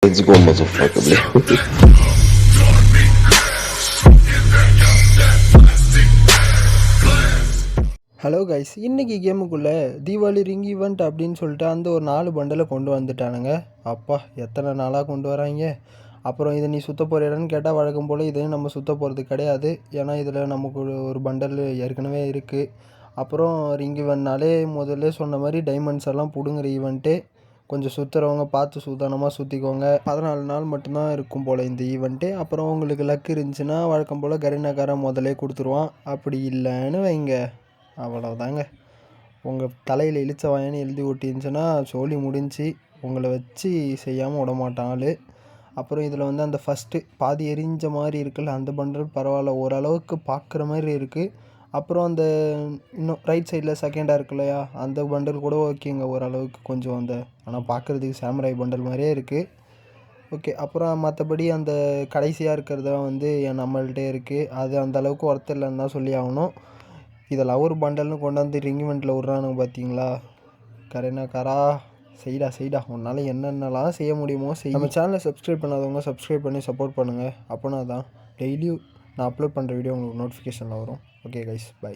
Let's go, motherfucker. Hello guys, இன்றைக்கி கேமுக்குள்ளே Deepavali ring event அப்படின்னு சொல்லிட்டு அந்த ஒரு 4 பண்டலை கொண்டு வந்துட்டானுங்க. அப்பா எத்தனை நாளாக கொண்டு வராங்க. அப்புறம் இதை நீ சுற்ற போகிறேன்னு கேட்டால் வழக்கம் போல் இதையும் நம்ம சுற்ற போகிறது கிடையாது. ஏன்னா இதில் நமக்கு ஒரு பண்டல் ஏற்கனவே இருக்குது. அப்புறம் ரிங் ஈவெண்ட்னாலே முதல்ல சொன்ன மாதிரி டைமண்ட்ஸ் எல்லாம் பிடுங்குற ஈவெண்ட்டு. கொஞ்சம் சுற்றுறவங்க பார்த்து சூதானமாக சுற்றிக்கோங்க. 14 நாள் மட்டும்தான் இருக்கும் போல் இந்த ஈவெண்ட்டு. அப்புறம் உங்களுக்கு லக்கு இருந்துச்சுன்னா வழக்கம் போல் கரீனாக்காரன் முதலே கொடுத்துருவான். அப்படி இல்லைன்னு வைங்க, அவ்வளோதாங்க. உங்கள் தலையில் இழிச்ச வாயன்னு எழுதி ஒட்டிருந்துச்சுன்னா சோழி முடிஞ்சு. உங்களை வச்சு செய்யாமல் விட மாட்டான் ஆள். அப்புறம் இதில் வந்து அந்த ஃபஸ்ட்டு பாதி எரிஞ்ச மாதிரி இருக்குல்ல, அந்த பண்டல் பரவாயில்ல, ஓரளவுக்கு பார்க்குற மாதிரி இருக்குது. அப்புறம் அந்த இன்னும் ரைட் சைடில் செகண்டாக இருக்கு இல்லையா, அந்த பண்டல் கூட ஓகேங்க, ஓரளவுக்கு கொஞ்சம் அந்த ஆனால் பார்க்குறதுக்கு சாமுராய் பண்டல் மாதிரியே இருக்குது. ஓகே. அப்புறம் மற்றபடி அந்த கடைசியாக இருக்கிறத வந்து நம்மள்கிட்டே இருக்குது. அது அந்தளவுக்கு ஒர்த் இல்லைன்னு தான் சொல்லி ஆகணும். இதில் ஒரு பண்டல்னு கொண்டு வந்து ரிங்கிமெண்ட்டில் விட்றானுங்க பார்த்தீங்களா. கரீனாக்காரா, செய்டா உன்னால் என்னென்னலாம் செய்ய முடியுமோ செய். நம்ம சேனலை சப்ஸ்கிரைப் பண்ணாதவங்க சப்ஸ்கிரைப் பண்ணி சப்போர்ட் பண்ணுங்கள். அப்போனா தான் டெய்லியும் நான் அப்லோட் பண்ணுற வீடியோ உங்களுக்கு நோட்டிஃபிகேஷனில் வரும். Okay guys, by.